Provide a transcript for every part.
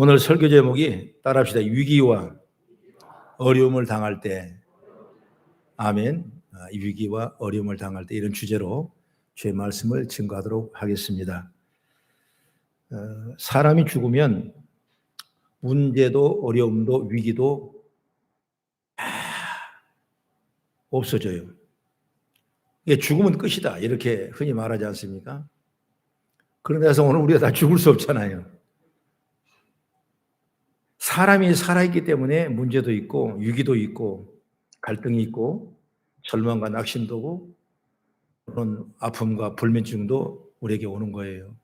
오늘 설교 제목이 따라합시다. 위기와 어려움을 당할 때. 아멘. 위기와 어려움을 당할 때, 이런 주제로 주의 말씀을 증거하도록 하겠습니다. 사람이 죽으면 문제도 어려움도 위기도 없어져요. 죽으면 끝이다, 이렇게 흔히 말하지 않습니까? 그런데서 오늘 우리가 다 죽을 수 없잖아요. 사람이 살아있기 때문에 문제도 있고 위기도 있고 갈등이 있고 절망과 낙심도 오고 그런 아픔과 불면증도 우리에게 오는 거예요.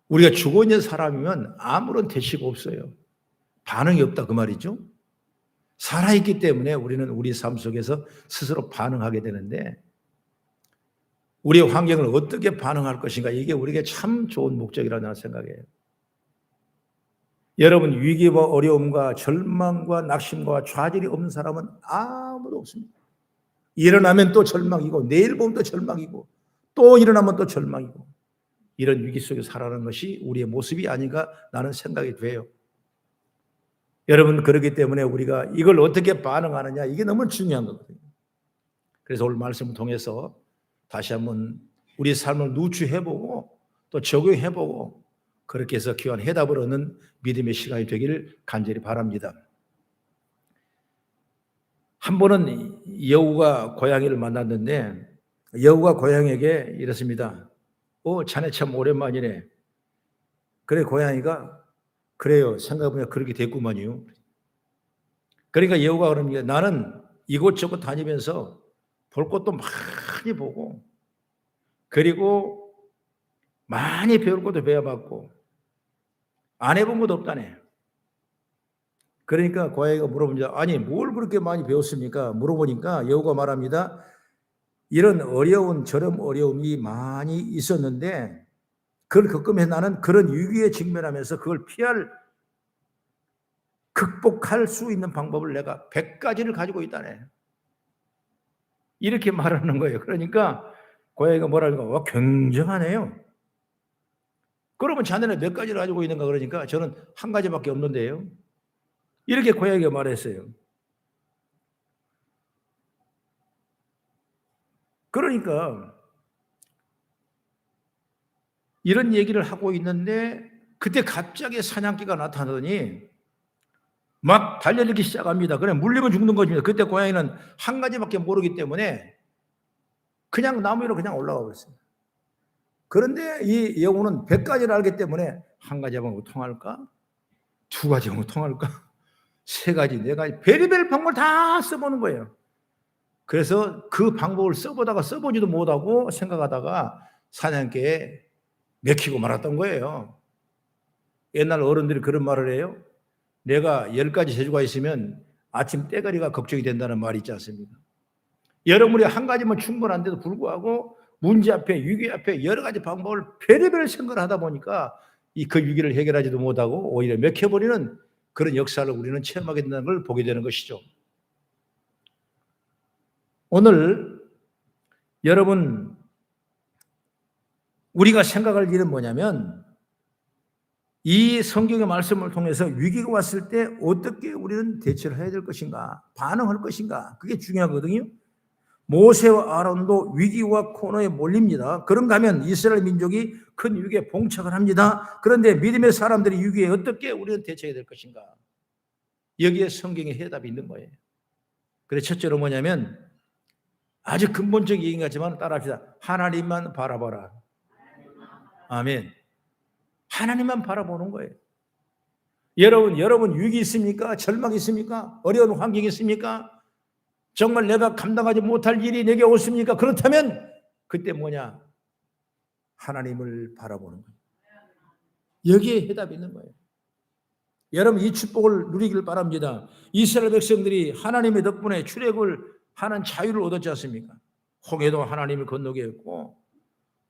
우리가 죽어 있는 사람이면 아무런 대시가 없어요. 반응이 없다, 그 말이죠. 살아있기 때문에 우리는 우리 삶 속에서 스스로 반응하게 되는데, 우리의 환경을 어떻게 반응할 것인가, 이게 우리에게 참 좋은 목적이라고 저는 생각해요. 여러분, 위기와 어려움과 절망과 낙심과 좌절이 없는 사람은 아무도 없습니다. 일어나면 또 절망이고, 내일 보면 또 절망이고, 또 일어나면 또 절망이고, 이런 위기 속에 살아가는 것이 우리의 모습이 아닌가 나는 생각이 돼요. 여러분, 그렇기 때문에 우리가 이걸 어떻게 반응하느냐, 이게 너무 중요한 거거든요. 그래서 오늘 말씀을 통해서 다시 한번 우리 삶을 누추해보고 또 적용해보고, 그렇게 해서 귀한 해답을 얻는 믿음의 시간이 되기를 간절히 바랍니다. 한 번은 여우가 고양이를 만났는데, 여우가 고양이에게 이랬습니다. 자네 참 오랜만이네. 그래, 고양이가 그래요, 생각해보면 그렇게 됐구만요. 그러니까 여우가 그럽니다. 나는 이곳저곳 다니면서 볼 것도 많이 보고, 그리고 많이 배울 것도 배워봤고, 안 해본 것도 없다네. 그러니까 고양이가 물어봅니다. 아니, 뭘 그렇게 많이 배웠습니까? 물어보니까 여우가 말합니다. 이런 어려운 저런 어려움이 많이 있었는데, 그걸 겪으면서 나는 그런 위기에 직면하면서 그걸 극복할 수 있는 방법을 내가 100가지를 가지고 있다네. 이렇게 말하는 거예요. 그러니까 고양이가 뭐랄까, 굉장하네요. 그러면 자네는 몇 가지를 가지고 있는가? 그러니까 저는 한 가지밖에 없는데요. 이렇게 고양이가 말했어요. 그러니까 이런 얘기를 하고 있는데, 그때 갑자기 사냥개가 나타나더니 막 달려들기 시작합니다. 그냥 물리면 죽는 것입니다. 그때 고양이는 한 가지밖에 모르기 때문에 그냥 나무 위로 그냥 올라가고 있습니다. 그런데 이 여우는 100가지를 알기 때문에 한 가지 하면 통할까? 두 가지 하면 통할까? 세 가지, 네 가지, 별의별 방법을 다 써보는 거예요. 그래서 그 방법을 써보다가 써보지도 못하고 생각하다가 사냥개에 맥히고 말았던 거예요. 옛날 어른들이 그런 말을 해요. 내가 10가지 재주가 있으면 아침 떼거리가 걱정이 된다는 말이 있지 않습니까? 여러분이 한 가지면 충분한데도 불구하고 문제 앞에, 위기 앞에 여러 가지 방법을 별의별 생각을 하다 보니까 그 위기를 해결하지도 못하고 오히려 맥혀버리는 그런 역사를 우리는 체험하게 된다는 걸 보게 되는 것이죠. 오늘 여러분, 우리가 생각할 일은 뭐냐면, 이 성경의 말씀을 통해서 위기가 왔을 때 어떻게 우리는 대처를 해야 될 것인가, 반응할 것인가, 그게 중요하거든요. 모세와 아론도 위기와 코너에 몰립니다. 그런가 하면 이스라엘 민족이 큰 위기에 봉착을 합니다. 그런데 믿음의 사람들이 위기에 어떻게 우리는 대처해야 될 것인가, 여기에 성경의 해답이 있는 거예요. 그래서 첫째로 뭐냐면, 아주 근본적인 얘기인 것 같지만 따라합시다. 하나님만 바라봐라. 아멘. 하나님만 바라보는 거예요. 여러분 위기 있습니까? 절망 있습니까? 어려운 환경이 있습니까? 정말 내가 감당하지 못할 일이 내게 오십니까? 그렇다면 그때 뭐냐? 하나님을 바라보는 거예요. 여기에 해답이 있는 거예요. 여러분, 이 축복을 누리길 바랍니다. 이스라엘 백성들이 하나님의 덕분에 출애굽을 하는 자유를 얻었지 않습니까? 홍해도 하나님을 건너게 했고,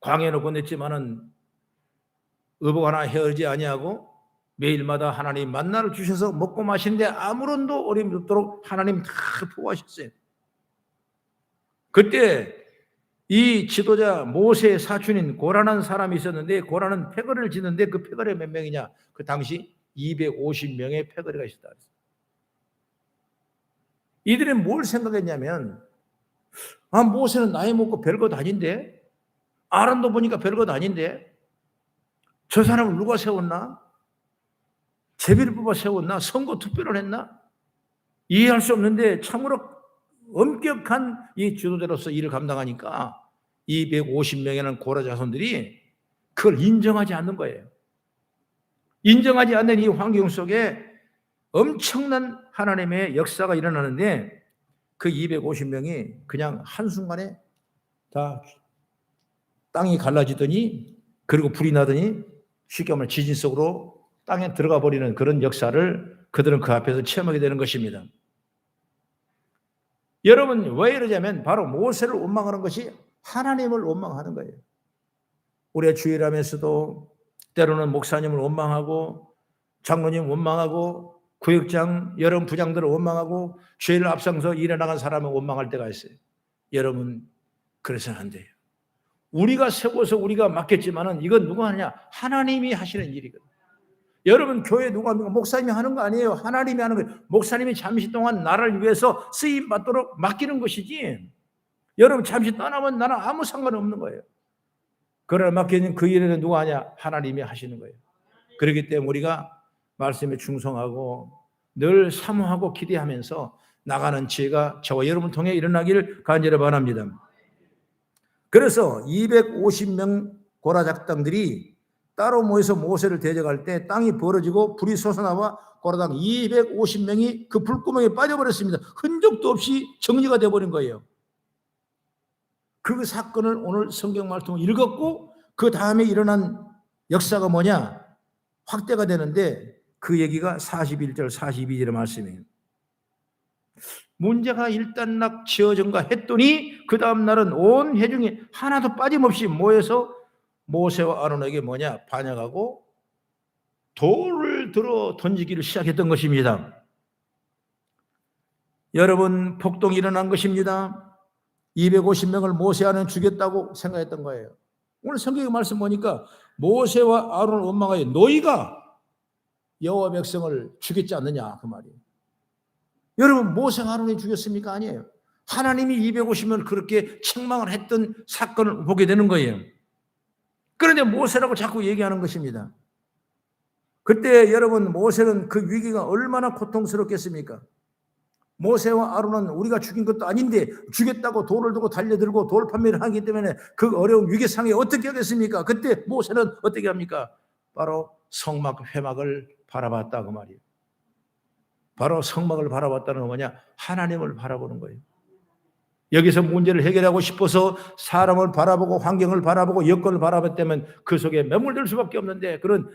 광야는 건넜지만은 의복 하나 헤어지지 아니하고 매일마다 하나님 만나를 주셔서 먹고 마시는데 아무런 어려움이 없도록 하나님 다 보호하셨어요. 그때 이 지도자 모세의 사촌인 고라는 사람이 있었는데 고라는 패거리를 짓는데 그 패거리가 몇 명이냐? 그 당시 250명의 패거리가 있었다. 이들이 뭘 생각했냐면 모세는 나이 먹고 별것 아닌데 아론도 보니까 별것 아닌데 저 사람을 누가 세웠나? 제비를 뽑아 세웠나? 선거 투표를 했나? 이해할 수 없는데 참으로 엄격한 이 지도자로서 일을 감당하니까 250명이라는 고라 자손들이 그걸 인정하지 않는 거예요. 인정하지 않는 이 환경 속에 엄청난 하나님의 역사가 일어나는데 그 250명이 그냥 한순간에 다 땅이 갈라지더니 그리고 불이 나더니 쉽게 말하면 지진 속으로 땅에 들어가 버리는 그런 역사를 그들은 그 앞에서 체험하게 되는 것입니다. 여러분 왜 이러냐면 바로 모세를 원망하는 것이 하나님을 원망하는 거예요. 우리가 주일하면서도 때로는 목사님을 원망하고 장로님 원망하고 구역장 여러 부장들을 원망하고 주일을 앞장서 일해 나간 사람을 원망할 때가 있어요. 여러분 그래서는 안 돼요. 우리가 세워서 우리가 맡겼지만은 이건 누가 하느냐? 하나님이 하시는 일이거든요. 여러분 교회 누가 합니까? 목사님이 하는 거 아니에요. 하나님이 하는 거예요. 목사님이 잠시 동안 나를 위해서 쓰임 받도록 맡기는 것이지. 여러분 잠시 떠나면 나는 아무 상관없는 거예요. 그러나 맡기는 그 일에는 누가 하냐? 하나님이 하시는 거예요. 그렇기 때문에 우리가 말씀에 충성하고 늘 사모하고 기대하면서 나가는 지혜가 저와 여러분을 통해 일어나기를 간절히 바랍니다. 그래서 250명 고라 작당들이 따로 모여서 모세를 대적할 때 땅이 벌어지고 불이 솟아나와 고라당 250명이 그 불구멍에 빠져버렸습니다. 흔적도 없이 정리가 되어버린 거예요. 그 사건을 오늘 성경 말씀을 읽었고 그 다음에 일어난 역사가 뭐냐? 확대가 되는데 그 얘기가 41절 42절의 말씀이에요. 문제가 일단락 지어진가 했더니 그 다음 날은 온 회중이 하나도 빠짐없이 모여서 모세와 아론에게 뭐냐? 반역하고 돌을 들어 던지기를 시작했던 것입니다. 여러분 폭동이 일어난 것입니다. 250명을 모세 아론 죽였다고 생각했던 거예요. 오늘 성경의 말씀 보니까 모세와 아론을 원망하여 너희가 여호와 백성을 죽였지 않느냐 그 말이에요. 여러분 모세가 아론이 죽였습니까? 아니에요. 하나님이 250명을 그렇게 책망을 했던 사건을 보게 되는 거예요. 그런데 모세라고 자꾸 얘기하는 것입니다. 그때 여러분 모세는 그 위기가 얼마나 고통스럽겠습니까? 모세와 아론은 우리가 죽인 것도 아닌데 죽였다고 돌을 들고 달려들고 돌판매를 하기 때문에 그 어려운 위기 상황에 어떻게 하겠습니까? 그때 모세는 어떻게 합니까? 바로 성막 회막을 바라봤다 그 말이에요. 바로 성막을 바라봤다는 건 뭐냐? 하나님을 바라보는 거예요. 여기서 문제를 해결하고 싶어서 사람을 바라보고 환경을 바라보고 여건을 바라봤다면 그 속에 매몰될 수밖에 없는데 그런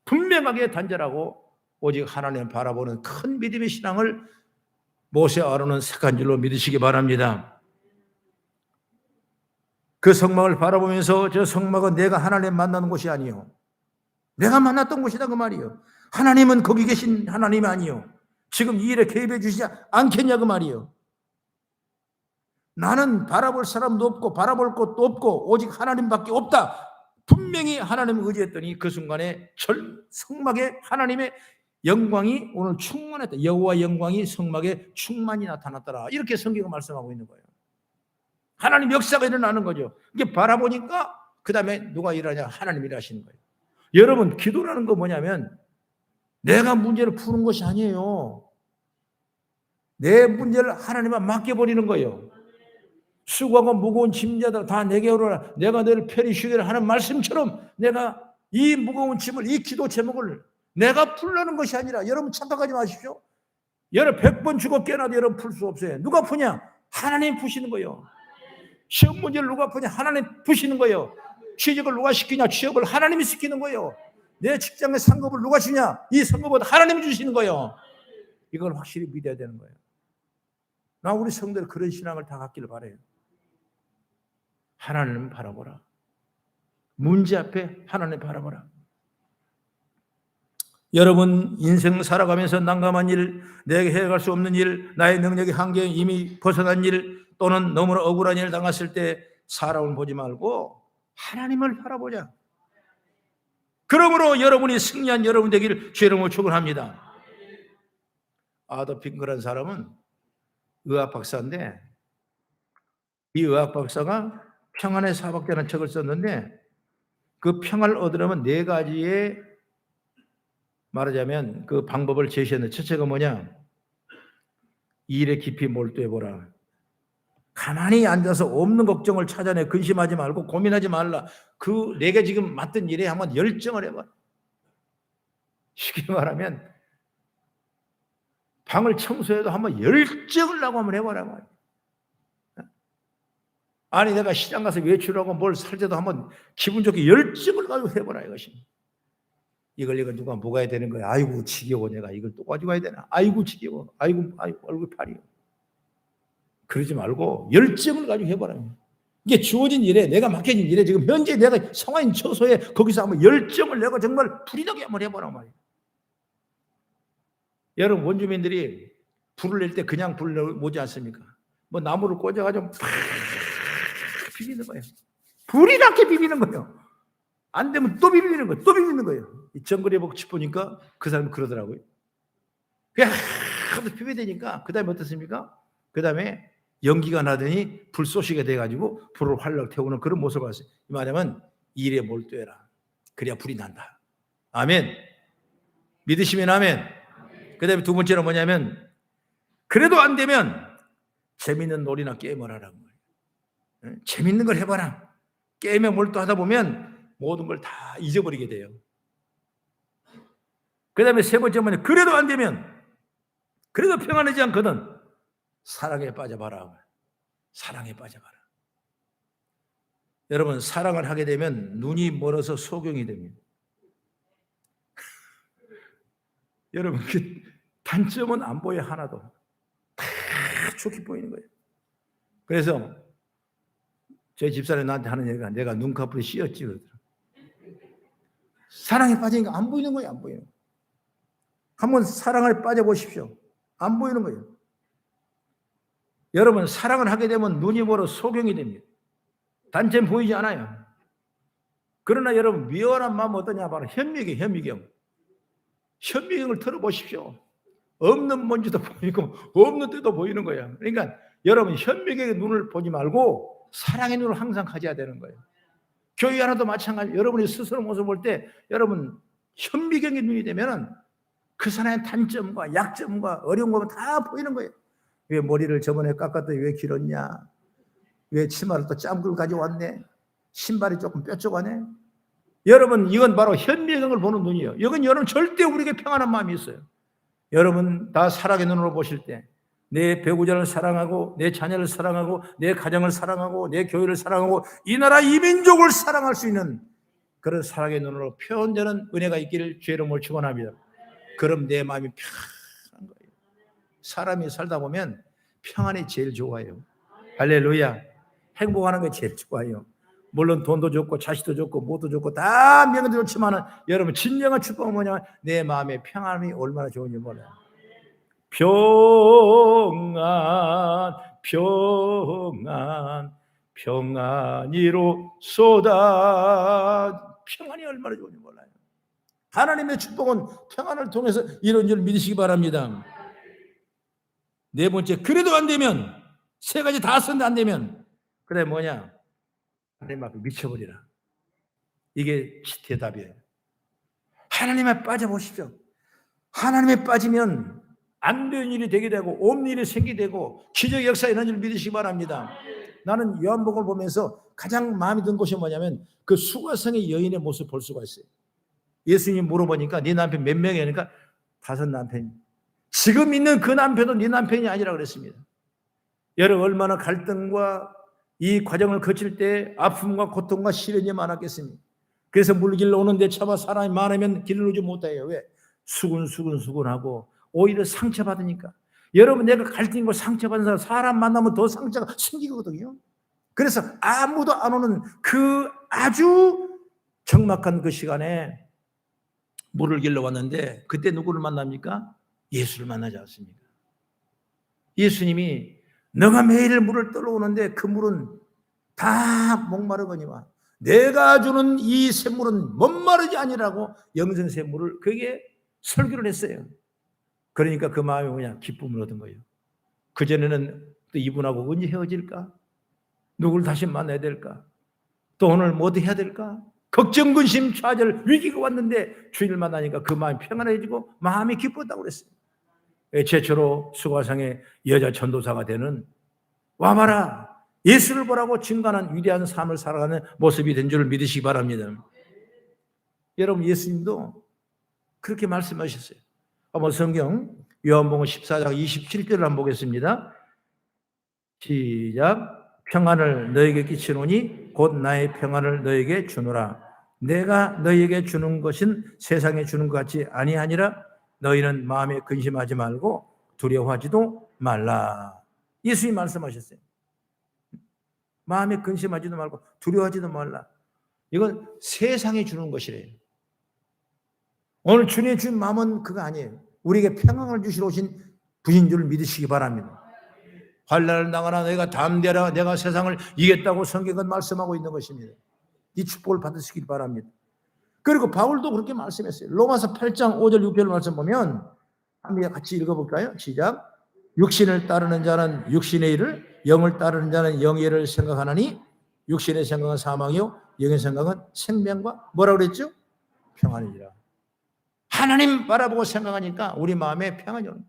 분명하게 단절하고 오직 하나님을 바라보는 큰 믿음의 신앙을 모세 아론은 색한 줄로 믿으시기 바랍니다. 그 성막을 바라보면서 저 성막은 내가 하나님 만나는 곳이 아니요 내가 만났던 곳이다 그 말이요. 하나님은 거기 계신 하나님이 아니요 지금 이 일에 개입해 주시지 않겠냐 그 말이요. 나는 바라볼 사람도 없고 바라볼 것도 없고 오직 하나님밖에 없다. 분명히 하나님을 의지했더니 그 순간에 성막에 하나님의 영광이 오늘 충만했다. 여호와 영광이 성막에 충만히 나타났더라. 이렇게 성경은 말씀하고 있는 거예요. 하나님 역사가 일어나는 거죠. 이게 바라보니까 그 다음에 누가 일하냐? 하나님이 일하시는 거예요. 여러분 기도라는 거 뭐냐면 내가 문제를 푸는 것이 아니에요. 내 문제를 하나님께 맡겨버리는 거예요. 수고하고 무거운 짐자들 다 내게 오라. 내가 너를 편히 쉬게 하는 말씀처럼 내가 이 무거운 짐을 이 기도 제목을 내가 풀려는 것이 아니라 여러분 착각하지 마십시오. 여러분 100번 죽어 깨어나도 여러분 풀 수 없어요. 누가 푸냐? 하나님 푸시는 거예요. 시험 문제를 누가 푸냐? 하나님 푸시는 거예요. 취직을 누가 시키냐? 취업을 하나님이 시키는 거예요. 내 직장의 상급을 누가 주냐? 이 상급을 하나님이 주시는 거예요. 이걸 확실히 믿어야 되는 거예요. 나 우리 성도들 그런 신앙을 다 갖기를 바라요. 하나님을 바라보라. 문제 앞에 하나님 바라보라. 여러분 인생 살아가면서 난감한 일, 내게 해결할 수 없는 일, 나의 능력의 한계에 이미 벗어난 일, 또는 너무나 억울한 일을 당했을 때 사람을 보지 말고 하나님을 바라보자. 그러므로 여러분이 승리한 여러분 되기를 주의 이름으로 축원합니다. 아더 핑크라는 사람은 의학 박사인데, 이 의학 박사가 평안의 사박자라는 책을 썼는데, 그 평안을 얻으려면 4가지의 말하자면 그 방법을 제시했는데, 첫째가 뭐냐? 일에 깊이 몰두해보라. 가만히 앉아서 없는 걱정을 찾아내 근심하지 말고 고민하지 말라. 그 내가 지금 맡은 일에 한번 열정을 해봐. 쉽게 말하면 방을 청소해도 한번 열정을 나고 한번 해봐라 말이야. 아니 내가 시장 가서 외출하고 뭘 살 때도 한번 기분 좋게 열정을 가지고 해보라 이것이. 이걸 누가 먹어야 되는 거야. 아이고 지겨워, 내가 이걸 또 가지고 가야 되나. 아이고 지겨워. 아이고 얼굴 파리요. 그러지 말고 열정을 가지고 해봐라. 이게 주어진 일에, 내가 맡겨진 일에, 지금 현재 내가 상황인 처소에 거기서 한번 열정을 내고 정말 불이 나게 한번 해보라 말이에요. 여러분 원주민들이 불을 낼 때 그냥 불을 모지 않습니까? 뭐 나무를 꽂아가지고 팍 비비는 거예요. 불이 나게 비비는 거예요. 안 되면 또 비비는 거예요. 또 비비는 거예요. 이 정글에 보니까 그 사람이 그러더라고요. 그냥 하도 비벼대니까 그 다음에 어떻습니까? 그 다음에 연기가 나더니 불쏘시게 돼가지고 불을 활력 태우는 그런 모습을 봤어요. 이 말하면 일에 몰두해라. 그래야 불이 난다. 아멘. 믿으시면 아멘. 그 다음에 두 번째는 뭐냐면, 그래도 안 되면 재밌는 놀이나 게임을 하라는 거예요. 재밌는 걸 해봐라. 게임에 몰두하다 보면 모든 걸 다 잊어버리게 돼요. 그 다음에 세 번째 뭐냐, 그래도 안 되면, 그래도 평안하지 않거든 사랑에 빠져봐라. 사랑에 빠져봐라. 여러분 사랑을 하게 되면 눈이 멀어서 소경이 됩니다. 여러분 그 단점은 안 보여. 하나도 다 좋게 보이는 거예요. 그래서 저희 집사람이 나한테 하는 얘기가, 내가 눈꺼풀이 씌었지 그러더라고요. 사랑에 빠지니까 안 보이는 거예요. 안 보이는 거예요. 한번 사랑을 빠져보십시오. 안 보이는 거예요. 여러분 사랑을 하게 되면 눈이 멀어 소경이 됩니다. 단점 보이지 않아요. 그러나 여러분 미워한 마음 어떠냐? 바로 현미경. 현미경을 틀어보십시오. 없는 먼지도 보이고 없는 때도 보이는 거예요. 그러니까 여러분 현미경의 눈을 보지 말고 사랑의 눈을 항상 가져야 되는 거예요. 교회 하나도 마찬가지. 여러분이 스스로 모습을 볼 때 여러분 현미경의 눈이 되면 그 사람의 단점과 약점과 어려운 거면 다 보이는 거예요. 왜 머리를 저번에 깎았더니 왜 길었냐? 왜 치마를 또 짬글 가져왔네? 신발이 조금 뾰족하네? 여러분 이건 바로 현미경을 보는 눈이에요. 이건 여러분 절대 우리에게 평안한 마음이 있어요. 여러분 다 사랑의 눈으로 보실 때 내 배우자를 사랑하고 내 자녀를 사랑하고 내 가정을 사랑하고 내 교회를 사랑하고 이 나라 이 민족을 사랑할 수 있는 그런 사랑의 눈으로 표현되는 은혜가 있기를 주의 이름으로 축원합니다. 그럼 내 마음이 평안한 거예요. 사람이 살다 보면 평안이 제일 좋아요. 할렐루야. 행복하는 게 제일 좋아요. 물론 돈도 좋고 자식도 좋고 뭐도 좋고 다 명도 좋지만은 여러분 진정한 축복은 뭐냐면 내 마음의 평안이 얼마나 좋은지 몰라요. 평안이로소다. 평안이 얼마나 좋은지 몰라요. 하나님의 축복은 평안을 통해서 이런 줄 믿으시기 바랍니다. 네 번째, 그래도 안 되면, 세 가지 다 썼는데 안 되면, 그래 뭐냐? 하나님 앞에 미쳐버리라. 이게 대답이에요. 하나님에 빠져보십시오. 하나님에 빠지면 안 되는 일이 되게 되고 없는 일이 생기게 되고 기적의 역사 이런 줄 믿으시기 바랍니다. 나는 요한복음을 보면서 가장 마음에 든 것이 뭐냐면 그 수가성의 여인의 모습을 볼 수가 있어요. 예수님이 물어보니까 네 남편 몇 명이야? 그러니까 5 남편이. 지금 있는 그 남편도 네 남편이 아니라 그랬습니다. 여러분 얼마나 갈등과 이 과정을 거칠 때 아픔과 고통과 시련이 많았겠습니까? 그래서 물길로 오는데 차마 사람이 많으면 길을 오지 못해요. 왜? 수근수근하고 오히려 상처받으니까. 여러분 내가 갈등이고 상처받은 사람 만나면 더 상처가 생기거든요. 그래서 아무도 안 오는 그 아주 적막한 그 시간에 물을 길러 왔는데 그때 누구를 만납니까? 예수를 만나지 않습니까? 예수님이 너가 매일 물을 떠러오는데 그 물은 다 목마르거니와 내가 주는 이 샘물은 목마르지 아니라고 영생샘물을 그에게 설교를 했어요. 그러니까 그 마음이 뭐냐? 기쁨을 얻은 거예요. 그전에는 또 이분하고 언제 헤어질까? 누구를 다시 만나야 될까? 또 오늘 뭐 해야 될까? 걱정, 근심, 좌절, 위기가 왔는데 주인을 만나니까 그 마음이 평안해지고 마음이 기뻤다고 그랬어요. 최초로 수가상의 여자 전도사가 되는 와봐라 예수를 보라고 증거하는 위대한 삶을 살아가는 모습이 된 줄 믿으시기 바랍니다. 여러분 예수님도 그렇게 말씀하셨어요. 한번 성경 요한복음 14장 27절을 한번 보겠습니다. 시작. 평안을 너에게 끼치노니 곧 나의 평안을 너에게 주노라. 내가 너에게 주는 것은 세상에 주는 것 같이 아니하니라. 너희는 마음에 근심하지 말고 두려워하지도 말라. 예수님이 말씀하셨어요. 마음에 근심하지도 말고 두려워하지도 말라. 이건 세상에 주는 것이래요. 오늘 주님의 준 마음은 그거 아니에요. 우리에게 평안을 주시러 오신 분인 줄 믿으시기 바랍니다. 환난을 당하나 내가 담대라 내가 세상을 이겼다고 성경은 말씀하고 있는 것입니다. 이 축복을 받으시길 바랍니다. 그리고 바울도 그렇게 말씀했어요. 로마서 8장 5절 6절 말씀 보면 한번 같이 읽어볼까요? 시작. 육신을 따르는 자는 육신의 일을 영을 따르는 자는 영의 일을 생각하나니 육신의 생각은 사망이요 영의 생각은 생명과 뭐라고 그랬죠? 평안이라. 하나님 바라보고 생각하니까 우리 마음에 평안이 옵니다.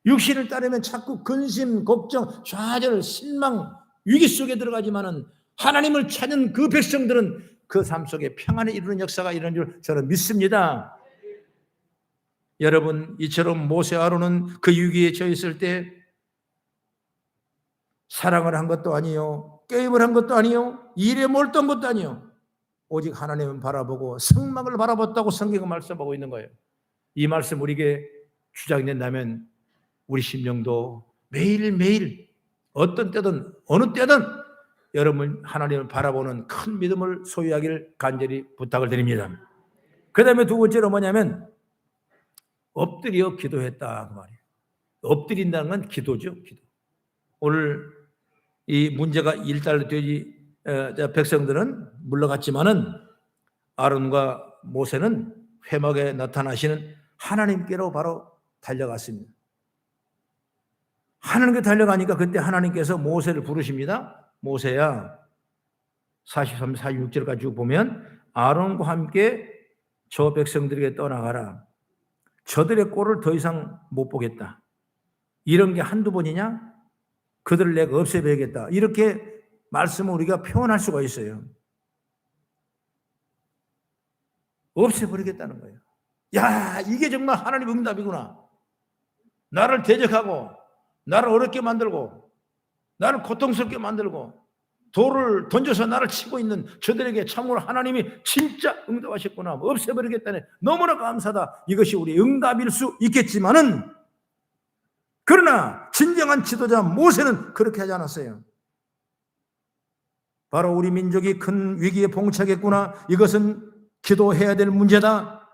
육신을 따르면 자꾸 근심, 걱정, 좌절, 실망, 위기 속에 들어가지만은 하나님을 찾는 그 백성들은 그 삶 속에 평안을 이루는 역사가 일어난 줄 저는 믿습니다. 여러분 이처럼 모세 아론은 그 위기에 처했을 때 사랑을 한 것도 아니요 게임을 한 것도 아니요 일에 몰두한 것도 아니요 오직 하나님을 바라보고 성막을 바라봤다고 성경은 말씀하고 있는 거예요. 이 말씀 우리에게 주장이 된다면 우리 심령도 매일매일 어떤 때든 어느 때든 여러분 하나님을 바라보는 큰 믿음을 소유하기를 간절히 부탁을 드립니다. 그 다음에 두 번째로 뭐냐면 엎드려 기도했다 그 말이에요. 엎드린다는 건 기도죠. 기도. 오늘 이 문제가 일단되지 백성들은 물러갔지만은 아론과 모세는 회막에 나타나시는 하나님께로 바로 달려갔습니다. 하나님께 달려가니까 그때 하나님께서 모세를 부르십니다. 모세야 43, 46절까지 쭉 보면 아론과 함께 저 백성들에게 떠나가라. 저들의 꼴을 더 이상 못 보겠다. 이런 게 한두 번이냐? 그들을 내가 없애버리겠다. 이렇게 말씀을 우리가 표현할 수가 있어요. 없애버리겠다는 거예요. 야, 이게 정말 하나님 응답이구나. 나를 대적하고 나를 어렵게 만들고 나를 고통스럽게 만들고 돌을 던져서 나를 치고 있는 저들에게 참으로 하나님이 진짜 응답하셨구나. 없애버리겠다네. 너무나 감사하다. 이것이 우리 응답일 수 있겠지만은 그러나 진정한 지도자 모세는 그렇게 하지 않았어요. 바로 우리 민족이 큰 위기에 봉착했구나. 이것은 기도해야 될 문제다.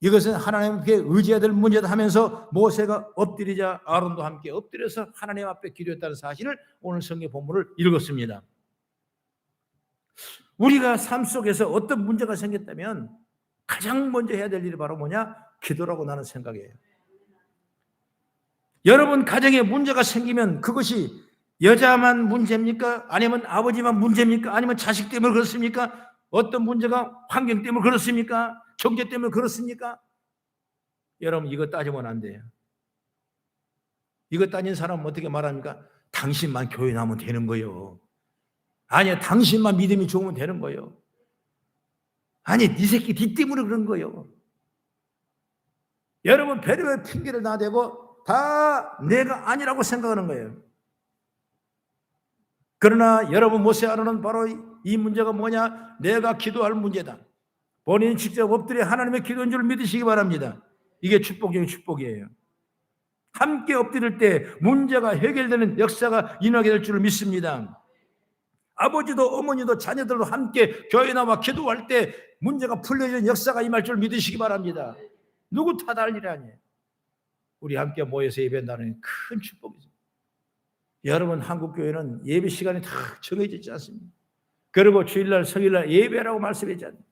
이것은 하나님께 의지해야 될 문제다 하면서 모세가 엎드리자 아론도 함께 엎드려서 하나님 앞에 기도했다는 사실을 오늘 성경 본문을 읽었습니다. 우리가 삶 속에서 어떤 문제가 생겼다면 가장 먼저 해야 될 일이 바로 뭐냐? 기도라고 나는 생각해요. 여러분 가정에 문제가 생기면 그것이 여자만 문제입니까? 아니면 아버지만 문제입니까? 아니면 자식 때문에 그렇습니까? 어떤 문제가 환경 때문에 그렇습니까? 경제 때문에 그렇습니까? 여러분 이거 따지면 안 돼요. 이거 따진 사람은 어떻게 말합니까? 당신만 교회 나오면 되는 거예요. 아니야, 당신만 믿음이 좋으면 되는 거예요. 아니, 네 새끼 네 때문에 그런 거예요. 여러분 별의별 핑계를 다 대고 다 내가 아니라고 생각하는 거예요. 그러나 여러분 모세 아론은 바로 이 문제가 뭐냐? 내가 기도할 문제다. 본인이 직접 엎드려 하나님의 기도인 줄 믿으시기 바랍니다. 이게 축복적인 축복이에요. 함께 엎드릴 때 문제가 해결되는 역사가 일어나게 될 줄 믿습니다. 아버지도 어머니도 자녀들도 함께 교회 나와 기도할 때 문제가 풀려지는 역사가 임할 줄 믿으시기 바랍니다. 누구 탓할 일이 아니에요. 우리 함께 모여서 예배한다는 큰 축복이죠. 여러분, 한국교회는 예배 시간이 다 정해져 있지 않습니까? 그리고 주일날 성일날 예배라고 말씀했지 않습니까?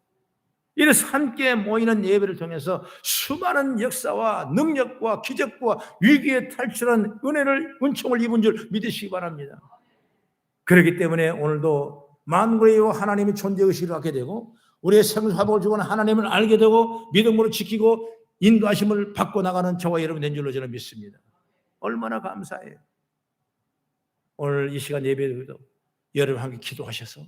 이래서 함께 모이는 예배를 통해서 수많은 역사와 능력과 기적과 위기에 탈출한 은총을 입은 줄 믿으시기 바랍니다. 그렇기 때문에 오늘도 만군의 여호와 하나님의 존재의식을 갖게 되고 우리의 생사복을 주고는 하나님을 알게 되고 믿음으로 지키고 인도하심을 받고 나가는 저와 여러분 된 줄로 저는 믿습니다. 얼마나 감사해요. 오늘 이 시간 예배에도 여러분 함께 기도하셔서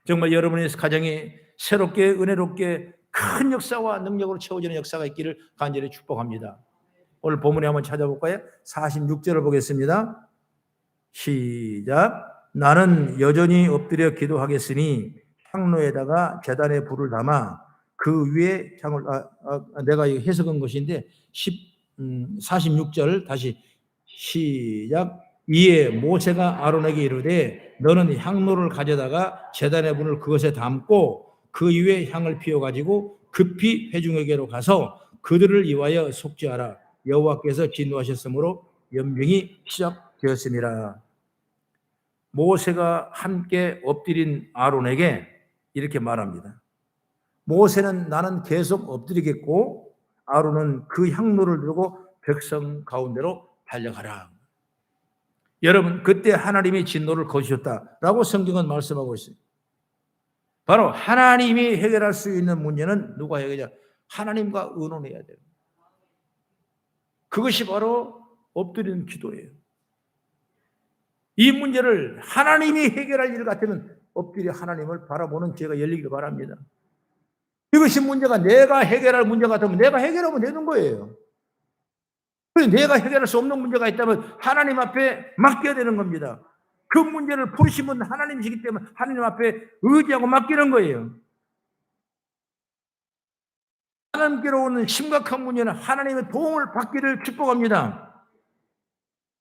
정말 여러분의 가정이 새롭게 은혜롭게 큰 역사와 능력으로 채워지는 역사가 있기를 간절히 축복합니다. 오늘 본문에 한번 찾아볼까요? 46절을 보겠습니다. 시작. 나는 여전히 엎드려 기도하겠으니 향로에다가 제단에 불을 담아 그 위에 향을 내가 해석한 것인데 46절 다시 시작. 이에 모세가 아론에게 이르되 너는 향로를 가져다가 제단의 불을 그것에 담고 그 위에 향을 피워 가지고 급히 회중에게로 가서 그들을 위하여 속죄하라. 여호와께서 진노하셨으므로 연병이 시작되었습니다. 모세가 함께 엎드린 아론에게 이렇게 말합니다. 모세는 나는 계속 엎드리겠고 아론은 그 향로를 들고 백성 가운데로 달려가라. 여러분, 그때 하나님이 진노를 거두셨다라고 성경은 말씀하고 있어요. 바로 하나님이 해결할 수 있는 문제는 누가 해결하냐? 하나님과 의논해야 돼요. 그것이 바로 엎드리는 기도예요. 이 문제를 하나님이 해결할 일 같으면 엎드려 하나님을 바라보는 죄가 열리길 바랍니다. 이것이 문제가 내가 해결할 문제 같으면 내가 해결하면 되는 거예요. 내가 해결할 수 없는 문제가 있다면 하나님 앞에 맡겨야 되는 겁니다. 그 문제를 풀으신 분은 하나님이시기 때문에 하나님 앞에 의지하고 맡기는 거예요. 하나님께로 오는 심각한 문제는 하나님의 도움을 받기를 축복합니다.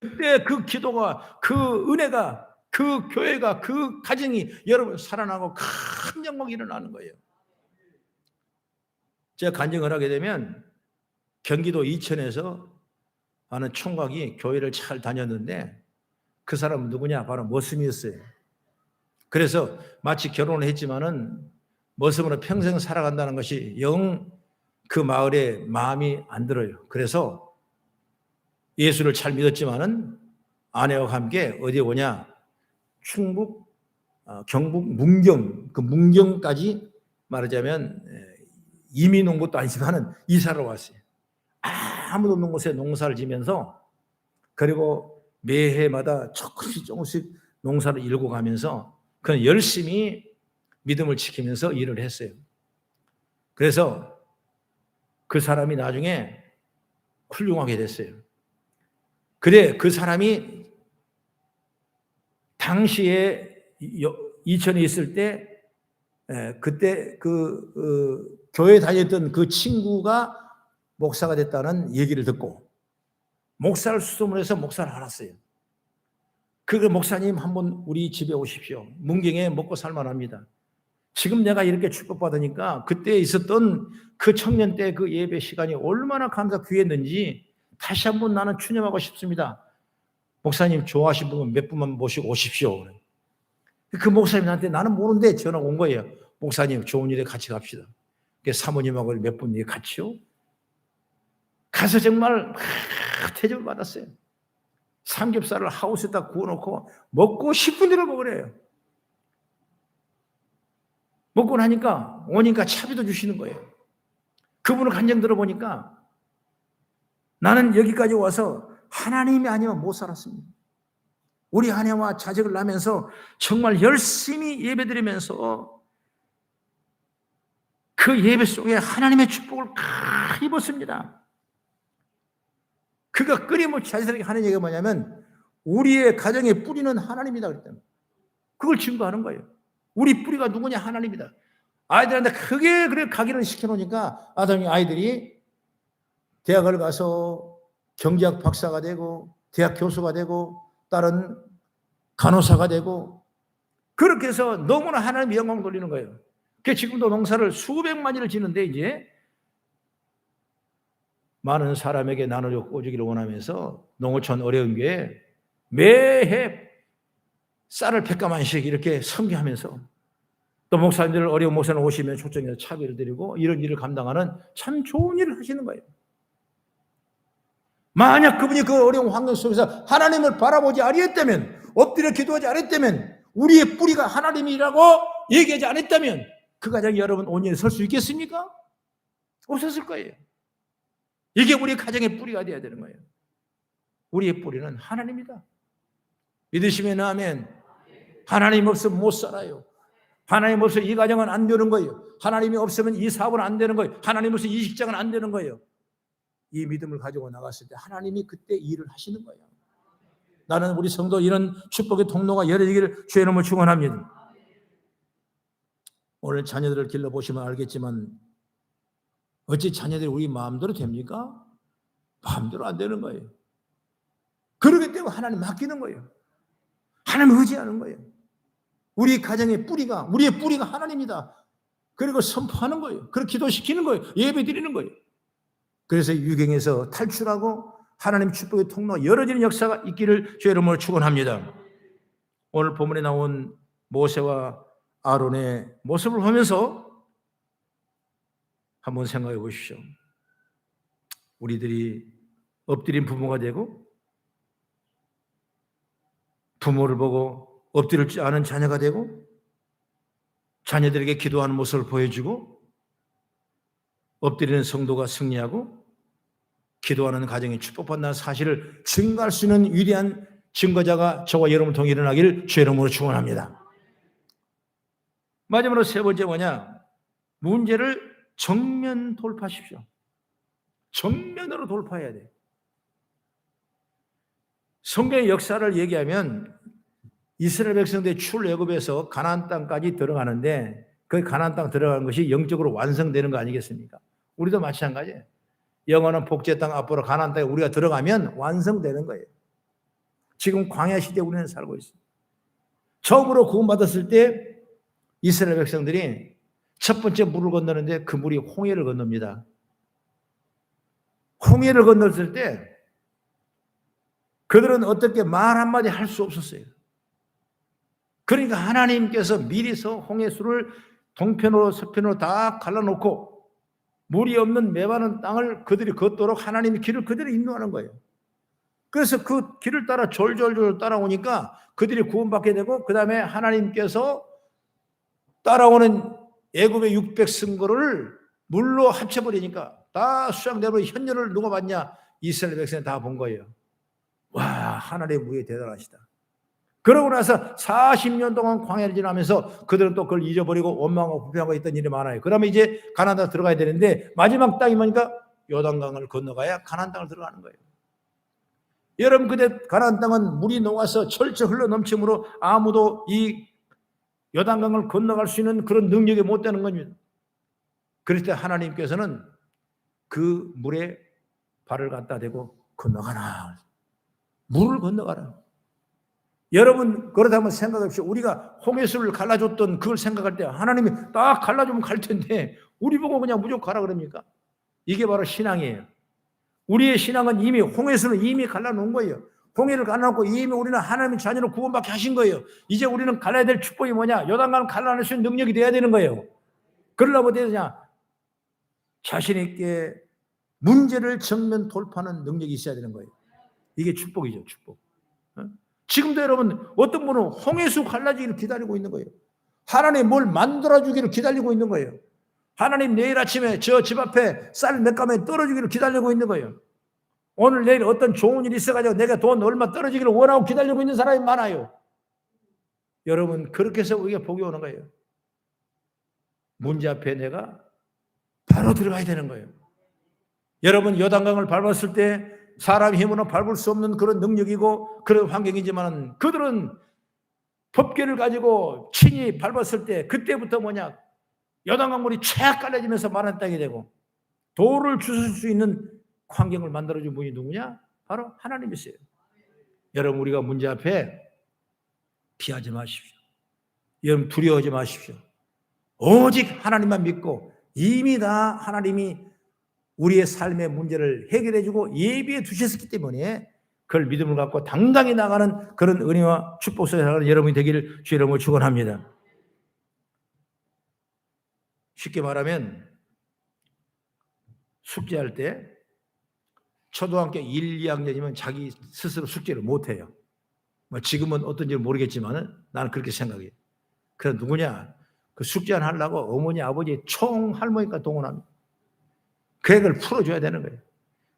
그때 그 기도가, 그 은혜가, 그 교회가, 그 가정이 여러분 살아나고 큰 영광이 일어나는 거예요. 제가 간증을 하게 되면 경기도 이천에서 하는 총각이 교회를 잘 다녔는데 그 사람은 누구냐? 바로 머슴이었어요. 그래서 마치 결혼을 했지만은 머슴으로 평생 살아간다는 것이 영 그 마을에 마음이 안 들어요. 그래서 예수를 잘 믿었지만은 아내와 함께 어디에 오냐? 충북, 경북 문경, 그 문경까지 말하자면 이민 온 것도 아니지만은 이사를 왔어요. 아무도 없는 곳에 농사를 지면서 그리고 매해마다 조금씩 농사를 일고 가면서 그는 열심히 믿음을 지키면서 일을 했어요. 그래서 그 사람이 나중에 훌륭하게 됐어요. 그래, 그 사람이 당시에 이천에 있을 때 그때 교회 다녔던 그 친구가 목사가 됐다는 얘기를 듣고 목사를 수소문해서 목사를 알았어요. 그 목사님 한번 우리 집에 오십시오. 문경에 먹고 살만합니다. 지금 내가 이렇게 축복받으니까 그때 있었던 그 청년 때 그 예배 시간이 얼마나 귀했는지 다시 한번 나는 추념하고 싶습니다. 목사님 좋아하시는 분 몇 분만 모시고 오십시오. 그 목사님 나한테 나는 모르는데 전화가 온 거예요. 목사님 좋은 일에 같이 갑시다. 사모님하고 몇 분 같이요. 가서 정말 대접을 받았어요. 삼겹살을 하우스에다 구워놓고 먹고 10분 뒤로 먹으래요. 먹고 나니까 오니까 차비도 주시는 거예요. 그분을 간증 들어보니까 나는 여기까지 와서 하나님이 아니면 못 살았습니다. 우리 아내와 자식을 낳으면서 정말 열심히 예배드리면서 그 예배 속에 하나님의 축복을 다 입었습니다. 그가 끊임없이 자신에게 하는 얘기가 뭐냐면 우리의 가정의 뿌리는 하나님이다 그랬다는 거예요. 그걸 증거하는 거예요. 우리 뿌리가 누구냐? 하나님이다. 아이들한테 크게 그래 각인을 시켜놓으니까 아이들이 대학을 가서 경제학 박사가 되고 대학 교수가 되고 딸은 간호사가 되고 그렇게 해서 너무나 하나님 영광 돌리는 거예요. 그 지금도 농사를 수백만이를 지는데 이제 많은 사람에게 나눠주고 꿔주기를 원하면서 농어촌 어려운 게 매해 쌀을 100가만씩 이렇게 섬기하면서 또 목사님들 어려운 목사님 오시면 초청해서 차비를 드리고 이런 일을 감당하는 참 좋은 일을 하시는 거예요. 만약 그분이 그 어려운 환경 속에서 하나님을 바라보지 않았다면, 엎드려 기도하지 않았다면, 우리의 뿌리가 하나님이라고 얘기하지 않았다면 그 가정이 여러분 온전히 설 수 있겠습니까? 없었을 거예요. 이게 우리 가정의 뿌리가 되어야 되는 거예요. 우리의 뿌리는 하나님이다. 믿으시면 아멘. 하나님 없으면 못 살아요. 하나님 없으면 이 가정은 안 되는 거예요. 하나님이 없으면 이 사업은 안 되는 거예요. 하나님 없으면 이 직장은 안 되는 거예요. 이 믿음을 가지고 나갔을 때 하나님이 그때 일을 하시는 거예요. 나는 우리 성도 이런 축복의 통로가 열어지기를 주의 이름으로 축원합니다. 오늘 자녀들을 길러보시면 알겠지만 어찌 자녀들이 우리 마음대로 됩니까? 마음대로 안 되는 거예요. 그러기 때문에 하나님 맡기는 거예요. 하나님 의지하는 거예요. 우리 가정의 뿌리가, 우리의 뿌리가 하나님이다. 그리고 선포하는 거예요. 그리고 기도시키는 거예요. 예배 드리는 거예요. 그래서 유경에서 탈출하고 하나님 축복의 통로가 열어지는 역사가 있기를 주의 이름으로 축원합니다. 오늘 본문에 나온 모세와 아론의 모습을 보면서 한번 생각해 보십시오. 우리들이 엎드린 부모가 되고 부모를 보고 엎드릴 않은 자녀가 되고 자녀들에게 기도하는 모습을 보여주고 엎드리는 성도가 승리하고 기도하는 가정이 축복받는 사실을 증거할 수 있는 위대한 증거자가 저와 여러분을 통해 일어나기를 주의 이름으로 축원합니다. 마지막으로 세 번째 뭐냐? 문제를 정면 돌파하십시오. 정면으로 돌파해야 돼. 성경의 역사를 얘기하면 이스라엘 백성들이 출애굽에서 가나안 땅까지 들어가는데 그 가나안 땅 들어가는 것이 영적으로 완성되는 거 아니겠습니까? 우리도 마찬가지예요. 영원한 복지의 땅 앞으로 가나안 땅에 우리가 들어가면 완성되는 거예요. 지금 광야 시대에 우리는 살고 있습니다. 처음으로 구원받았을 때 이스라엘 백성들이 첫 번째 물을 건너는데 그 물이 홍해를 건넙니다. 홍해를 건넜을 때 그들은 어떻게 말 한마디 할 수 없었어요. 그러니까 하나님께서 미리서 홍해수를 동편으로 서편으로 다 갈라놓고 물이 없는 메마른 땅을 그들이 걷도록 하나님이 길을 그대로 인도하는 거예요. 그래서 그 길을 따라 졸졸졸 따라오니까 그들이 구원받게 되고 그 다음에 하나님께서 따라오는 애굽의 600 승거를 물로 합쳐버리니까 다 수양대로 현녀를 누가 봤냐? 이스라엘 백성이 다 본 거예요. 와, 하나님의 무에 대단하시다. 그러고 나서 40년 동안 광야를 지나면서 그들은 또 그걸 잊어버리고 원망하고 불평하고 있던 일이 많아요. 그러면 이제 가나안 땅 들어가야 되는데 마지막 땅이 뭐니까 요단강을 건너가야 가나안 땅을 들어가는 거예요. 여러분 그때 가나안 땅은 물이 녹아서 철철 흘러 넘치므로 아무도 이 요단강을 건너갈 수 있는 그런 능력이 못 되는 겁니다. 그럴 때 하나님께서는 그 물에 발을 갖다 대고 건너가라. 물을 건너가라. 여러분 그렇다면 생각해 보십시오. 우리가 홍해수를 갈라줬던 그걸 생각할 때 하나님이 딱 갈라주면 갈 텐데 우리 보고 그냥 무조건 가라 그럽니까? 이게 바로 신앙이에요. 우리의 신앙은 이미 홍해수를 이미 갈라놓은 거예요. 홍해를 갈라놓고 이미 우리는 하나님의 자녀로 구원받게 하신 거예요. 이제 우리는 갈라야 될 축복이 뭐냐? 요단강을 갈라낼 수 있는 능력이 돼야 되는 거예요. 그러려면 어떻게 되냐? 자신 있게 문제를 정면 돌파하는 능력이 있어야 되는 거예요. 이게 축복이죠, 축복. 지금도 여러분 어떤 분은 홍해수 갈라지기를 기다리고 있는 거예요. 하나님 뭘 만들어주기를 기다리고 있는 거예요. 하나님 내일 아침에 저 집 앞에 쌀 몇 가마에 떨어지기를 기다리고 있는 거예요. 오늘 내일 어떤 좋은 일이 있어가지고 내가 돈 얼마 떨어지기를 원하고 기다리고 있는 사람이 많아요. 여러분 그렇게 해서 우리가 복이 오는 거예요. 문제 앞에 내가 바로 들어가야 되는 거예요. 여러분 요단강을 밟았을 때 사람 힘으로 밟을 수 없는 그런 능력이고 그런 환경이지만 그들은 법궤를 가지고 친히 밟았을 때 그때부터 뭐냐 요단강물이 쫙 깔려지면서 마른 땅이 되고 돌을 주실 수 있는 환경을 만들어준 분이 누구냐? 바로 하나님이세요. 여러분 우리가 문제 앞에 피하지 마십시오. 여러분 두려워하지 마십시오. 오직 하나님만 믿고 이미 다 하나님이 우리의 삶의 문제를 해결해주고 예비해 두셨기 때문에 그걸 믿음을 갖고 당당히 나가는 그런 은혜와 축복 속에 살아가는 여러분이 되기를 주의 이름으로 축원합니다. 쉽게 말하면 숙제할 때 초등학교 1, 2학년이면 자기 스스로 숙제를 못해요. 지금은 어떤지 모르겠지만 나는 그렇게 생각해요. 그래서 누구냐? 그 숙제 안 하려고 어머니, 아버지, 총할머니까지 동원합니다. 계획을 풀어줘야 되는 거예요.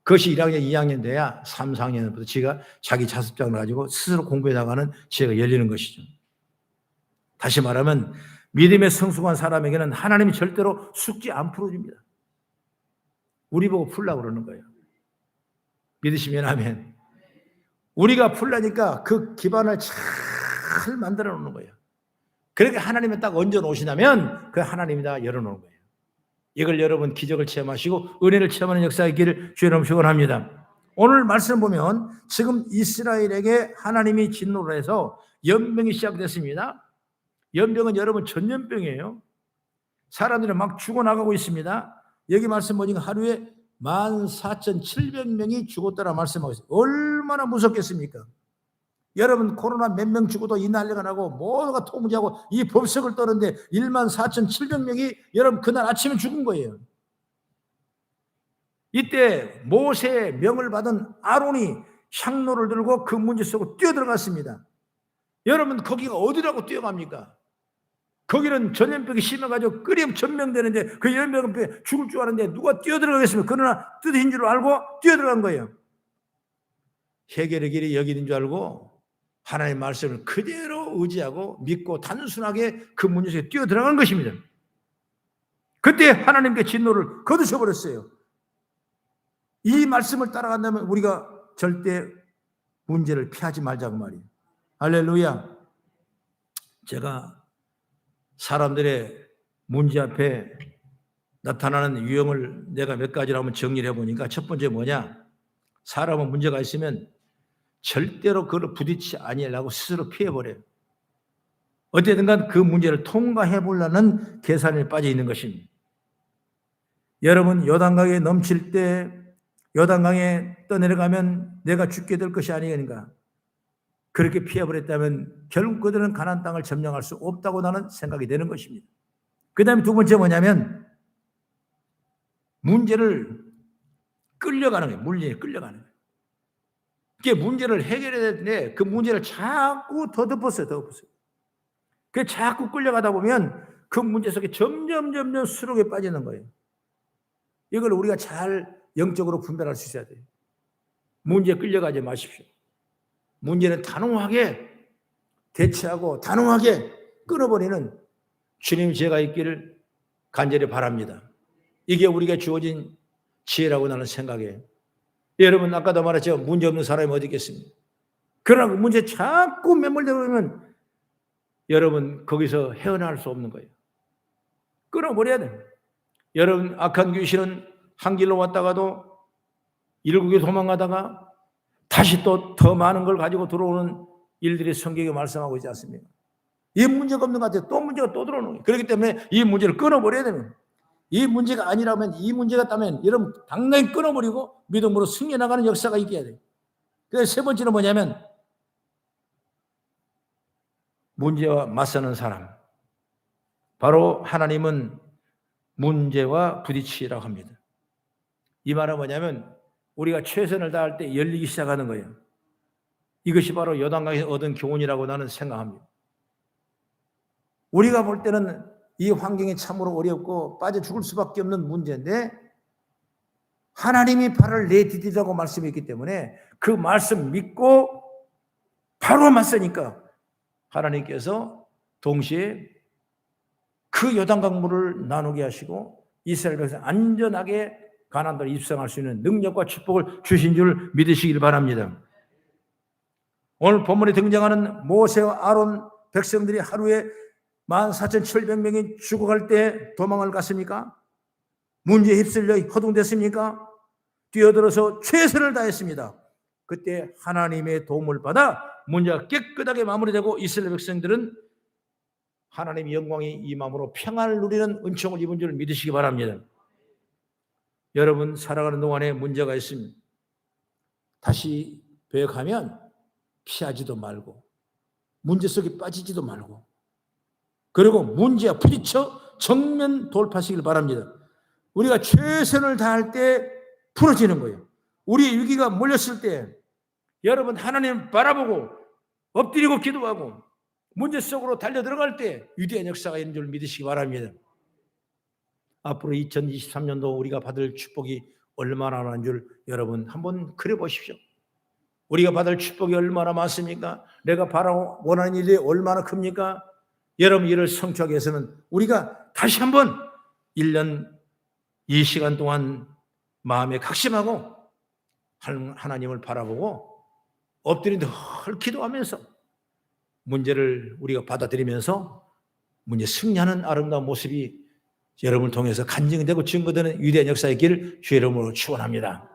그것이 1학년, 2학년 돼야 3, 4학년부터 지가 자기 자습장을 가지고 스스로 공부해 나가는 지혜가 열리는 것이죠. 다시 말하면 믿음의 성숙한 사람에게는 하나님이 절대로 숙제 안 풀어줍니다. 우리 보고 풀라고 그러는 거예요. 믿으시면 아멘. 우리가 풀라니까 그 기반을 잘 만들어 놓는 거예요. 그렇게 하나님이 딱 얹어 놓으시다면 그 하나님이 다 열어놓는 거예요. 이걸 여러분 기적을 체험하시고 은혜를 체험하는 역사의 길을 주의 이름으로 축원합니다. 오늘 말씀 보면 지금 이스라엘에게 하나님이 진노를 해서 연병이 시작됐습니다. 연병은 여러분 전염병이에요. 사람들이 막 죽어나가고 있습니다. 여기 말씀 보니까 하루에 14,700명이 죽었다라 말씀하고 있어요. 얼마나 무섭겠습니까? 여러분 코로나 몇 명 죽어도 이 난리가 나고 모두가 통제하고 이 법석을 떠는데 14,700명이 여러분 그날 아침에 죽은 거예요. 이때 모세의 명을 받은 아론이 향로를 들고 그 문제 속으로 뛰어들어갔습니다. 여러분 거기가 어디라고 뛰어갑니까? 거기는 전염병이 심해가지고 끓이면 전명되는데 그 전염병에 죽을 줄 알았는데 누가 뛰어들어가겠습니까? 그러나 뜻인 줄 알고 뛰어들어간 거예요. 해결의 길이 여기 있는 줄 알고 하나님의 말씀을 그대로 의지하고 믿고 단순하게 그 문제 속에 뛰어들어간 것입니다. 그때 하나님께 진노를 거두셔버렸어요. 이 말씀을 따라간다면 우리가 절대 문제를 피하지 말자고 말이에요. 할렐루야. 제가 사람들의 문제 앞에 나타나는 유형을 내가 몇 가지로 한번 정리를 해보니까 첫 번째 뭐냐? 사람은 문제가 있으면 절대로 그걸 부딪히지 아니하려고 스스로 피해버려요. 어쨌든간 그 문제를 통과해 보려는 계산에 빠져 있는 것입니다. 여러분 요단강에 넘칠 때 요단강에 떠내려가면 내가 죽게 될 것이 아니겠는가? 그렇게 피해버렸다면 결국 그들은 가나안 땅을 점령할 수 없다고 나는 생각이 되는 것입니다. 그 다음에 두 번째 뭐냐면 문제를 끌려가는 거예요. 문제에 끌려가는 거예요. 그게 문제를 해결해야 되는데 그 문제를 자꾸 더 덮었어요. 그 자꾸 끌려가다 보면 그 문제 속에 점점 수록에 빠지는 거예요. 이걸 우리가 잘 영적으로 분별할 수 있어야 돼요. 문제에 끌려가지 마십시오. 문제는 단호하게 대처하고 단호하게 끊어버리는 주님 지혜가 있기를 간절히 바랍니다. 이게 우리가 주어진 지혜라고 나는 생각해요. 여러분 아까도 말했죠. 문제 없는 사람이 어디 있겠습니까? 그러나 그 문제 자꾸 매몰되고 그러면 여러분 거기서 헤어나올 수 없는 거예요. 끊어버려야 돼요. 여러분 악한 귀신은 한 길로 왔다가도 일국에 도망가다가 다시 또 더 많은 걸 가지고 들어오는 일들이 성경에 말씀하고 있지 않습니까? 이 문제가 없는 것 같아요. 또 문제가 또 들어오는 거예요. 그렇기 때문에 이 문제를 끊어버려야 됩니다. 이 문제가 아니라면 이 문제가 있다면 여러분 당당히 끊어버리고 믿음으로 승리해 나가는 역사가 있게 해야 돼요. 그래서 세 번째는 뭐냐면 문제와 맞서는 사람. 바로 하나님은 문제와 부딪히라고 합니다. 이 말은 뭐냐면 우리가 최선을 다할 때 열리기 시작하는 거예요. 이것이 바로 요단강에서 얻은 교훈이라고 나는 생각합니다. 우리가 볼 때는 이 환경이 참으로 어렵고 빠져 죽을 수밖에 없는 문제인데 하나님이 발을 내디디라고 말씀했기 때문에 그 말씀 믿고 바로 맞서니까 하나님께서 동시에 그 요단강 물을 나누게 하시고 이스라엘 백성 안전하게 가나안 땅을 입성할 수 있는 능력과 축복을 주신 줄 믿으시길 바랍니다. 오늘 본문에 등장하는 모세와 아론 백성들이 하루에 14,700명이 죽어갈 때 도망을 갔습니까? 문제에 휩쓸려 허둥댔습니까? 뛰어들어서 최선을 다했습니다. 그때 하나님의 도움을 받아 문제가 깨끗하게 마무리되고 이스라엘 백성들은 하나님의 영광이 임함으로 평안을 누리는 은총을 입은 줄 믿으시기 바랍니다. 여러분 살아가는 동안에 문제가 있으면 다시 배역하면 피하지도 말고 문제 속에 빠지지도 말고 그리고 문제와 부딪혀 정면 돌파하시길 바랍니다. 우리가 최선을 다할 때 풀어지는 거예요. 우리의 위기가 몰렸을 때 여러분 하나님 바라보고 엎드리고 기도하고 문제 속으로 달려들어갈 때 위대한 역사가 있는 줄 믿으시기 바랍니다. 앞으로 2023년도 우리가 받을 축복이 얼마나 많은 줄 여러분 한번 그려보십시오. 우리가 받을 축복이 얼마나 많습니까? 내가 바라고 원하는 일이 얼마나 큽니까? 여러분 이를 성취하기 위해서는 우리가 다시 한번 1년 이 시간 동안 마음에 각심하고 하나님을 바라보고 엎드린 데 헐 기도하면서 문제를 우리가 받아들이면서 문제 승리하는 아름다운 모습이 여러분을 통해서 간증되고 증거되는 위대한 역사의 길을 주의 이름으로 축원합니다.